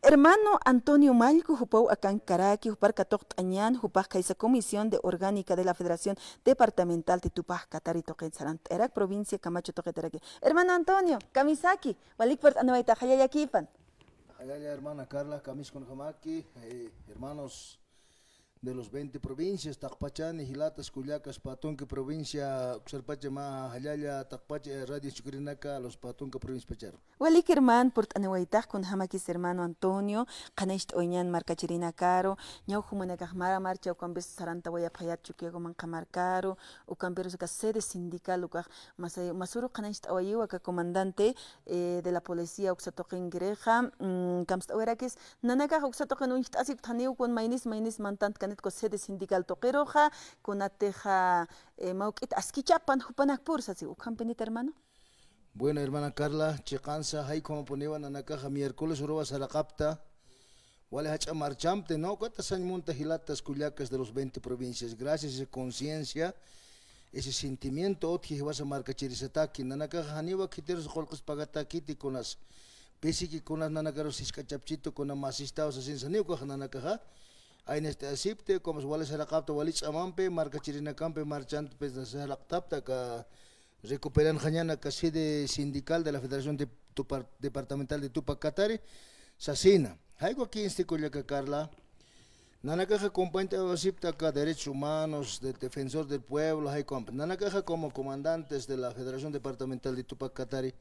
Hermano Antonio Malco, Jupau Acancaraqui, Jupar Catok Añan, Jupaj esa Comisión de Orgánica de la Federación Departamental de Tupaj Catari Toquetzaran, Erac, provincia Camacho Toquetaraqui. Hermano Antonio, Kamisaki, Walikpert Anuaita Hayayakipan. Hayaya, hermana Carla, Kamis con Jamaki, hermanos de los 20 provincias, Tacpachani, Hilatas, Cuyacas, Patunque, provincia, Xarpache, Ma, Hayaya, Tacpache, Radio Chucurinaka, los Patunque, provincia Pachar. Walik herman, Port Anuaitaj, con Hamakis hermano Antonio, Kanecht Oñan, Marca Chirina Caro, Ñau Humanacajmara, Marcha, o Cambes Sarantawaya Payat Chuquiego Mancamar Caro, o Camperos de sede sindical, o Masuro Kanecht Oayu, que comandante de la policía, Oxatoquen Greja, Camstauerakis, Nanaka, Oxatoquen Asip Taneu, con Mainis Mantant con sede sindical toqueroja, con ateja mauquit asquichapan, jupanak pursasi, u campenita hermano. Bueno, hermana Carla, Checanza, hay como ponían en la caja miércoles, Uroba Saracapta, Wale Hacha Marchamte, ¿no? ¿Cuántas años monta Hilatas Cuyacas de los 20 provincias? Gracias a esa conciencia, ese sentimiento, Otki vas a marcar Chirisataki, Nanaka Haniwa Kiteros Holkos Pagatakiti con las Pesiki con las Nanakaros Iskachapchito, con las masistados, así en Saniuka, Nanaka. Hay en este asipte, como es Wale Saracapta, Walich Amampe, marca Chirinacampe, marchante, pues de Saracapta, que recuperan mañana que sede sindical de la Federación Departamental de Tupac Katari, Sasina. Hay aquí en este Coyaca Carla, Nanakaja compañía asipta que derechos humanos, de defensor del pueblo, hay Nanakaja como comandantes de la Federación Departamental de Tupac Katari.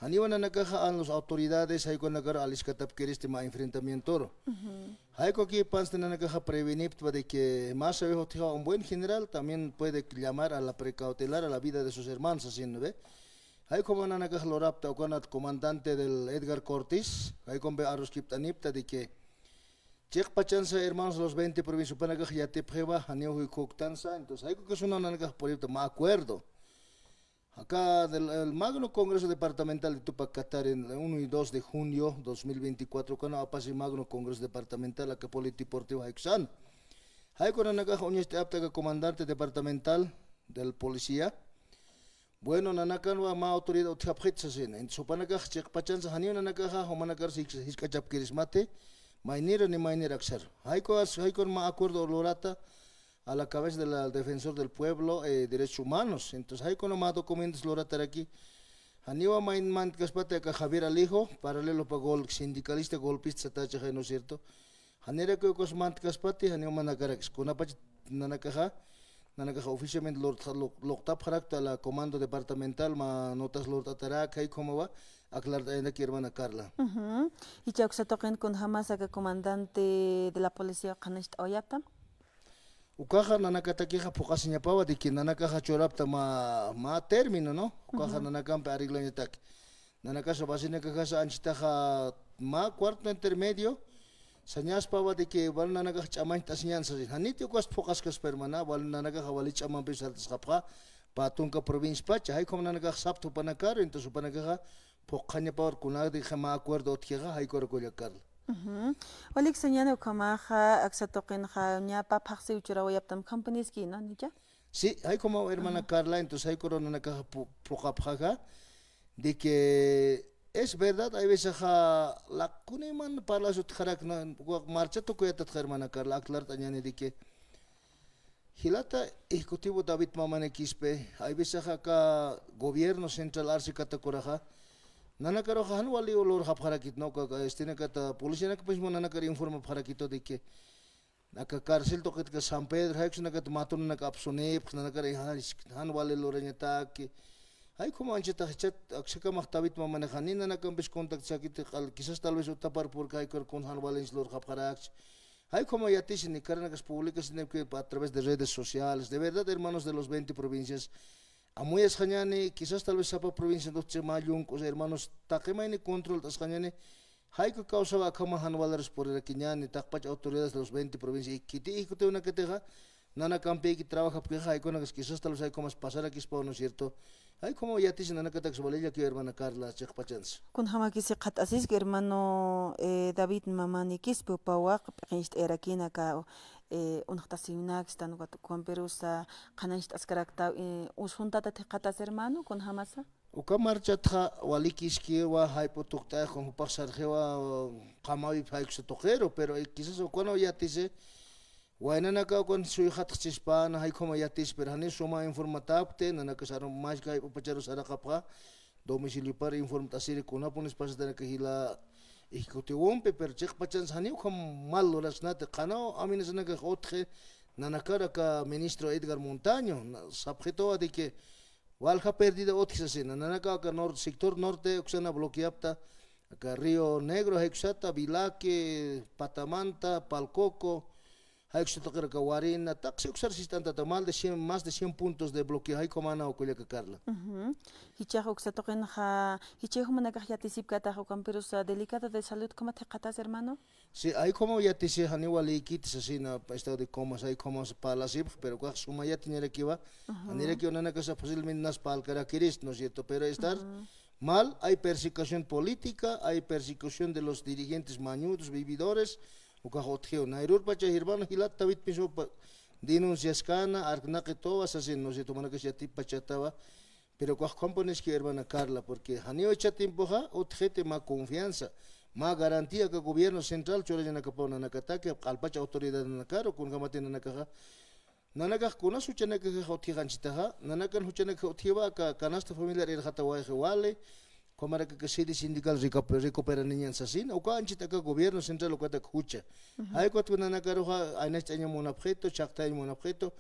Haniwan Nanakaja a las autoridades, hay con la Aliscatap que este enfrentamiento. Hay aquí pans de Nanakaja prevenir de que más un buen general también puede llamar a la precautelar a la vida de sus hermanos, así no ve. Hay como Nanakaja lo rapta o con el comandante del Edgar Cortés, hay con Arroz Kiptanipta de que Chek Pachanza hermanos los 20 provincias Panakaja ya te prueba, Haneu y Coctanza, entonces hay que es una Nanakaja por me acuerdo. Acá del Magno Congreso Departamental de Tupac Katari en el 1 y 2 de junio 2024, cuando apase el Magno Congreso Departamental, acá Politiportivo Haixan. Hay con Nanakaja un comandante departamental del policía. Bueno, Nanakaja no más autoridad utjaphetsasin. En su Panakaja, Chekpachanza, Hanio Nanakaja, Homanakar, Hiskachap Kirismate, Mainira ni Mainira Axar. Hay con más acuerdo Lorata a la cabeza del defensor del pueblo, derechos humanos. Entonces hay con más documentos Loratar aquí. Aniwa Main Caspate a Javier Alijo, paralelo para gol, sindicalista golpista, tacha, ¿no es cierto? Hanera que os mant Caspate, Aniwa Manacarax, con Apache Nanakaja, oficialmente Loctap Harakta, la comando departamental, ma notas Loratarak, hay como va, aclarar aquí, hermana Carla. Y ya se toquen con Hamas, que comandante de la policía, Kanest Oyaptam. Ukaja nanakatakiha pokasinya pawa de que nanakaja chorapta ma término, ¿no? Ukaja nanacampe arreglaña tak. Nanakasa basina kakasa anchitaja ma cuarto intermedio. Señas pawa de que val nanakaja chamain tasñan sa. Haniti ukas pokaskas permana val nanakaja wali chaman pesar tasapka patunka provincia pacha. Hay como nanakaja sapto panakar entonces panakaja pokanya pawa kunag de ma acuerdo otkiga hay korkoya Walik señano kamaja axatoquen ja pa paxi uchura wayaptam companies ki no nicha. Sí, hay como hermana Carla, entonces hay corona na caja pocapaja de que es verdad, hay veces la kuneman para la sutjarak no marcha to kuyata hermana Carla, aclarar tañane de que Hilata ejecutivo David Mamane Quispe, hay veces acá gobierno central arsi katakoraja Nanakaro han wali olor haparakit no ka estine kata polisi nak pues nanakar informa parakito de que naka cárcel to que San Pedro hay que nakat matun nak apsone nanakar han wali lorenya ta que hay como anche ta chat aksaka maktabit mamane khanin nanakam bis contact sakit quizás tal vez utapar porque hay con han wali lor haparak hay como yatis ni carnas públicas que a través de redes sociales de verdad hermanos de los 20 provincias Amuy Jañane, quizás tal vez sapa provincia de Chemayun, os hermanos, taquemaine control tas Jañane, hay que causar a cama hanwalers por el Quiñane, tacpach autoridades de los 20 provincias, y quite y que una que teja, nana campe que trabaja porque hay con las quizás tal vez hay como pasar aquí para no es cierto. Hay como ya te dicen nana que tax valella que hermana Carla Chekpachans. Con hamaki se kat asis que hermano David Mamani kispo pawak, era quien acá. Unaqtasiunak están con Perusa, Kananist Ascarakta, Usunta Tecatas hermano con Hamasa. Uka marcha tja walikisquiwa haipotukta con pasarjewa kamawi paikso tojero, pero quizás cuando ya dice Wainanaka con su hija Chispana, hay como ya tis, pero han suma informatapte, nanakasaron más que upacharo sarakapa, domicilio para informatasir con una pones pasas de que hila ejecutivo, pero check pachans haniu como malo las nate, canao, amines naga otje, nanakara ka ministro Edgar Montaño, sabjeto de que Walha perdida otxasin, nanaka ka sector norte, oxana bloqueapta, ka Río Negro, hexata, Bilaque, Patamanta, Palcoco, hay que tocar que Guarina, taxi usar si tanta mal de 100, más de 100 puntos de bloqueo, hay como ana o que Carla. Hicha que toquen ha, hicha como una caja tisip kata o camperos delicado de salud, ¿cómo te catas, hermano? Sí, hay como ya te se han igual y kits así na estado de comas, hay como para la sip, pero cuando suma ya tiene que va, anira que una cosa posiblemente nas para el caraquiris, ¿no es cierto? Pero estar mal, hay persecución política, hay persecución de los dirigentes mañudos, vividores. Ukahotgeo nairur pacha hirbano hilat tawit piso denuncias kana arknake to asasin no se tomana que se tip pachatawa pero cuas compones que hermana Carla porque hanio echa tiempo ha otjete ma confianza ma garantía que el gobierno central chora jana kapona nakatake alpacha autoridad nakaro kun gamaten nakaha nanaka kuna suchana que hotigan chitaha nanakan huchana que hotiwa ka canasta familiar er hatawa wale como era que se sindical recupera niñas así, o cuando antes que el gobierno central lo que te escucha. Hay cuando una caroja, hay este año un objeto, chacta un objeto,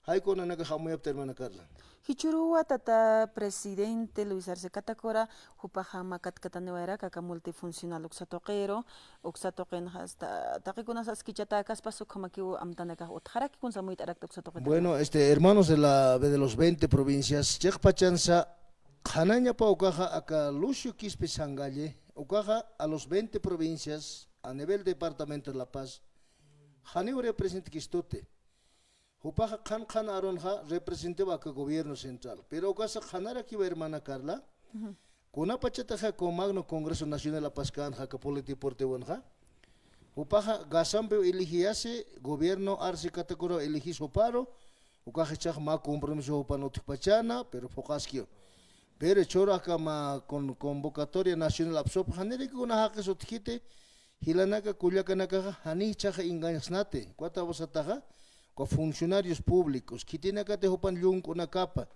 hay cuando una caja muy optermana Carla. Hichurua tata presidente Luis Arce Catacora, Hupajama Catcatanewera, caca multifuncional oxatoquero, oxatoquen hasta taquikunas asquichatakas, paso como que amtanaca otjaraki con samuit arak oxatoquero. Bueno, hermanos de los 20 provincias, Chek Pachanza, Hananya pa ukaja acá Lucio Quispe Sangalle, ukaja a los 20 provincias a nivel departamento de La Paz, Haneo representa Quistote, upaja Khan Aronja representaba que gobierno central, pero ukaja Hanara que va hermana Carla, con una pachataja con Magno Congreso Nacional de La Paz Canja que politi porte bonja, upaja Gasambe eligiase gobierno Arce Catacoro elegí soparo, ukaja chaj ma compromiso upanotikpachana, pero focasquio. Pero chora kama con convocatoria nacional absorb hanere que una haque sotkite hilanaka kuyakanaka hani chaja engañas nate cuata vasataja con funcionarios públicos que tiene que te hopan lung una capa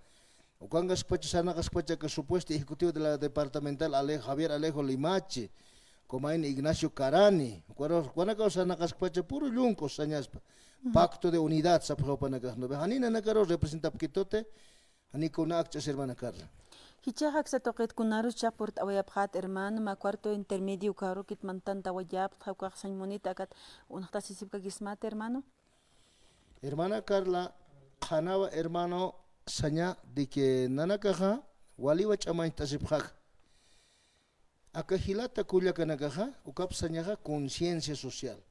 o kangas pachana gaspacha que supuesto ejecutivo de la departamental Javier Alejo Limache como en Ignacio Carani cuando causa nagaspacha puro lung cosañaspa pacto de unidad saphopanaka no hanina nakaro representa pkitote hani kuna accha hermana Carla. Hichahak sa toket kunarus chaport awayaphat hermano ma cuarto intermedio karo kit mantanta wayap hawkak san monita kat unhta sisipka gismate hermano. Hermana Carla Hanawa hermano saña de que nanakaja waliwa chamay tasipjak. Akahilata kuya kanakaja ukap sañaja conciencia social.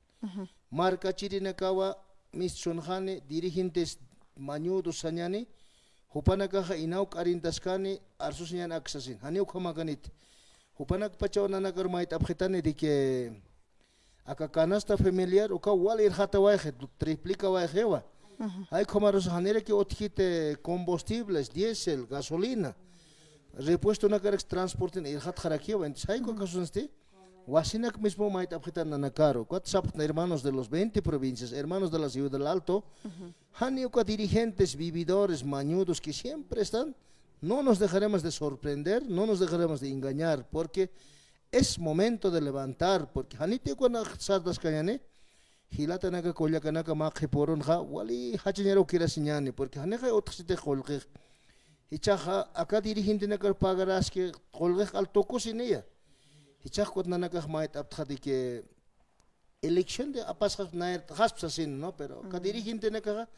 Marca chirinakawa mis chonjane dirigentes mañudo sañani Hupanakaha inauk arintaskani arsusian aksasin. Haniuk hamaganit. Hupanak pachaw nanakarmait abjetane de que aka canasta familiar uka wal irhata waje triplica wajewa. Hay como los hanere que otjite combustibles, diésel, gasolina. Repuesto na carex transporte irhat jarakiwa. Entonces hay cocasunste. Wasinak mismo mait abjetan nanakaro. Cuatro hermanos de los 20 provincias, hermanos de la ciudad del Alto. Haniuka dirigentes, vividores, mañudos que siempre están, no nos dejaremos de sorprender, no nos dejaremos de engañar, porque es momento de levantar, porque Hanite cuando sardas cañane, Hilata naga koyakanaka maqe poronja, wali hachinero kirasiñani, porque Haneja otxite holge, Hichaja, acá dirigente nagar pagarás que holge al toco sin ella. Hichaj kot nanaka mait abtjadi que elección de apasas naer haspsasin, ¿no? Pero acá dirigente naga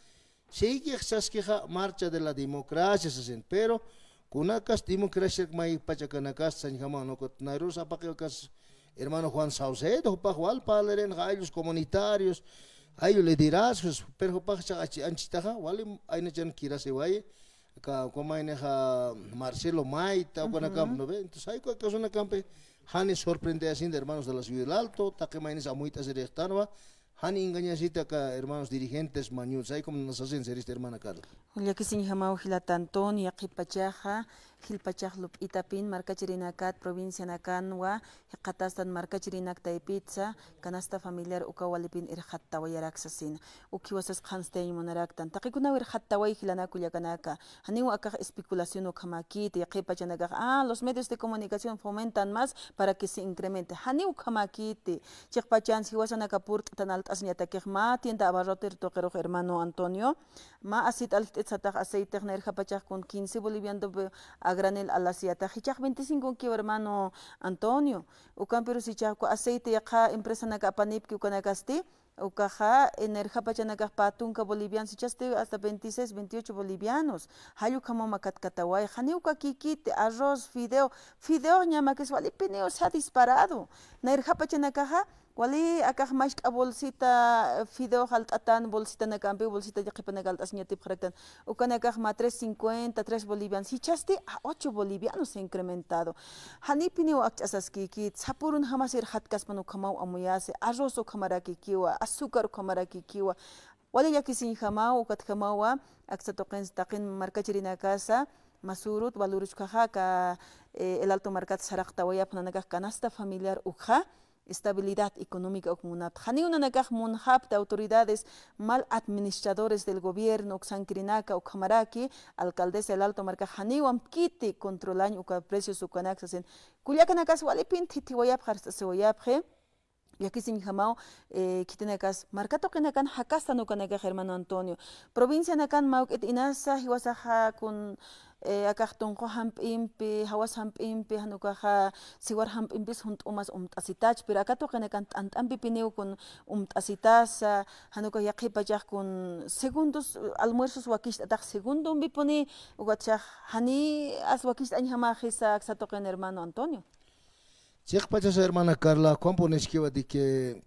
sigue exasqueja marcha de la democracia, pero con una democracia que mai pachacanakas sanjama no kot nairus apakas hermano Juan Saucedo, pajual paleren gallos comunitarios, hay liderazgos, pero pacha anchitaja, wali hay nechan kirase waye, como hay neja Marcelo Maita, o con campo, ¿no? Entonces hay que es una campe Hani sorprende así de hermanos de la ciudad del Alto, taquemaines a muitas directanova, Hani engañasita acá hermanos dirigentes mañuls, ahí como nos hacen ser esta hermana Carla. Julia que sin jamao hilata Antonio, aquí pachaja, Hilpachak Itapin, Marcachirinacat, provincia Nacanwa, Qatastan Marcachirinak Taipitza, Canasta familiar Ukawalipin Irhattawayaraxasin, Ukiwasas Hanstein Monaraktan, Takikuna Irhattaway Hilanakuyakanaka, Haniu Akaj especulación Ukamakit, Yakipachanaga, los medios de comunicación fomentan más para que se incremente. Haniu Kamakiti, Chekpachan, Siwasanakapurt, Tanalt Asniatakema, tienda Abarroter Toquero hermano Antonio, Ma Asit Altetzatak aceite Nerjapachak con 15 bolivianos a granel a la siata, Hichak 25 kilo hermano Antonio, Ucamperu Sichaco aceite Yaka, empresa Nakapanip, Kukanakasti, Ucaja, Nerjapachanaka Patunca bolivianos, Sichaste hasta 26, 28 bolivianos, Hayukamo Macatkataway, Haniuka Kikite, arroz, fideo, ñama que wali pineo se ha disparado. Nerjapachanakaja, wali akaj mashk a bolsita fideo haltatan, bolsita nakampe, bolsita yakipanagalt ñatip correctan. Ukanakaj ma 3.50, 3 bolivianos. Si chaste a 8 bolivianos se ha incrementado. Hanipineo akchasaskiki, sapurun jamás hatkas manukamau amuyase, arroz o kamarakikiwa, azúcar o kamarakikiwa. Wali yakisin jamau, ukatjamawa, aksatoquen taqin marcachirina casa. Masurut, Valuruchkaja, el Alto Marcat Saraktawaya, Pananakaj, canasta familiar Uja, estabilidad económica comunal. Janiunanakaj Munhap de autoridades mal administradores del gobierno, Xankrinaka o Kamaraki, alcaldesa del Alto Marcat, Janiuam Kiti, controlan uka precios ukanaxasen. Kuliakanakas Walipin, Titiwayap, Harsewayapje. Y aquí sin jamao, kitenekas, marcato que nacan hakasta no canega hermano Antonio. Provincia nacan mauk et inasa, hiwasaja con akachtonko hamp impi, hawas hamp impi, hanukaja, siwar hamp impis hunt umas asitach, pero acá toque nacan antambipineo con asitasa, hanuka yakipajak con segundos almuerzos wakish atak segundo biponi, ugatchak, hani as wakish anjamajisa, axatoken hermano Antonio. Chekpachas hermana Carla, compones que va de que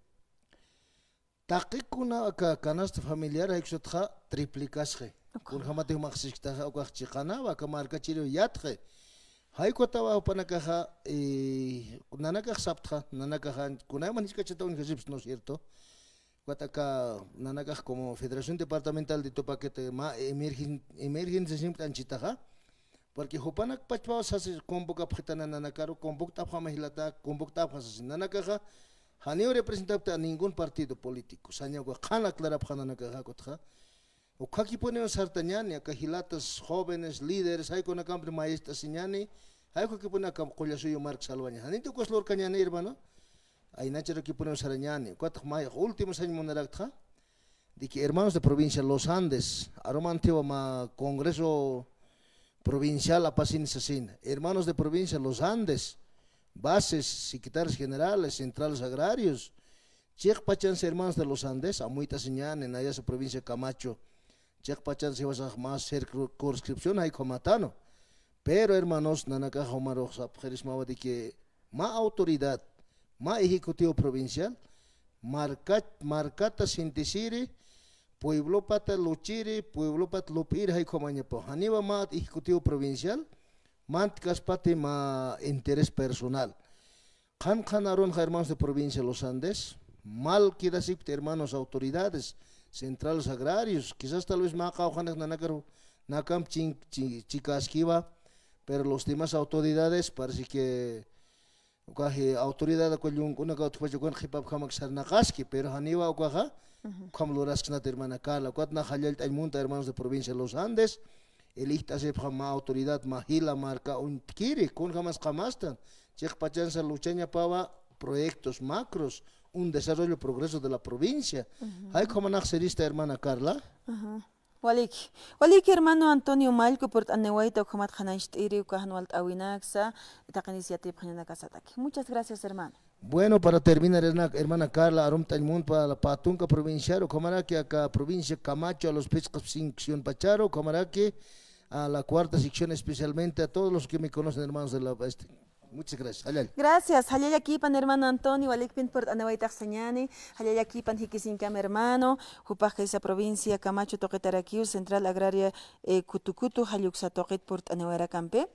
taquicuna canasta familiar hay que triplicasje. Kun hamate maxista o chicana va a marcar chirio yatre. Hay cotaba panakaja nanaka saptra, nanaka kuna manisca chetón que no es cierto. Guataca nanaka como Federación Departamental de Topaquete ma emergencia siempre anchitaja. Porque Hopanak Pachpaus hace convoca Pretana Nanacaro, convoca Hamahilata, convoca Nanakaja, Haneo representante a ningún partido político, Sanyago Hana Clara Hananakaja, o Kaki poneo Sartañani, Cajilatas, jóvenes, líderes, hay con la campo maestra Siñani, hay que poner a Collasuyo Marx Salvaña. Hanito Coslor Cañani, hermano, hay Nacho que ponemos Arañani, 4 mayo, últimos años Monaracta, de que hermanos de provincia Los Andes, Aromanteo ma Congreso provincial Apacín Sasín, hermanos de provincia Los Andes, bases, secretarios generales, centrales agrarios, Chekpachans hermanos de Los Andes, Amuita Señan, en allá su provincia Camacho, Chekpachans se va a más ser conscripción hay comatano, pero hermanos, Nanaka Homaro, Sapjerismaba de que más autoridad, más ejecutivo provincial, marcata sintisiri, Pueblo Pata Luchiri, Pueblo Pat Lupir, hay como añepo. Haniva mat ejecutivo provincial, mant caspate ma interés personal. Kan aron hermanos de provincia Los Andes, mal quedasip hermanos autoridades, centrales agrarios, quizás tal vez maca ojanak nanakaru, nakam chicasquiva, pero los demás autoridades parece que autoridad con una cautupacho con hipap kamak sarnakaski, pero Haniva okaja. Como lo rascna hermana Carla, cuatna jalel hay monta hermanos de provincia Los Andes, elita se ma autoridad mahila marca un kiri con jamás jamastan, chek pachanza luchaña pava proyectos macros, un desarrollo progreso de la provincia. Hay como naxerista hermana Carla. Waliki hermano Antonio Malco por anewaita comat hanashtiri ukahanwalt awinaxa, takanisiatip hanakasataki. Muchas gracias hermano. Bueno, para terminar, hermana Carla, Arum Tañmun para la Patunca provincial, como que acá provincia Camacho, a los pescas sección Pacharo, como que a la cuarta sección especialmente a todos los que me conocen, hermanos de la este. Muchas gracias. Halal. Gracias. Halal aquí pan hermano Antonio, Walikpin por Anawaita Sañani, Halal aquí pan Hiquisincam hermano, Jupaja esa provincia Camacho Toquetaraquiu, Central Agraria Cutucutu, Haluxa Toquet por Anahuera Campe.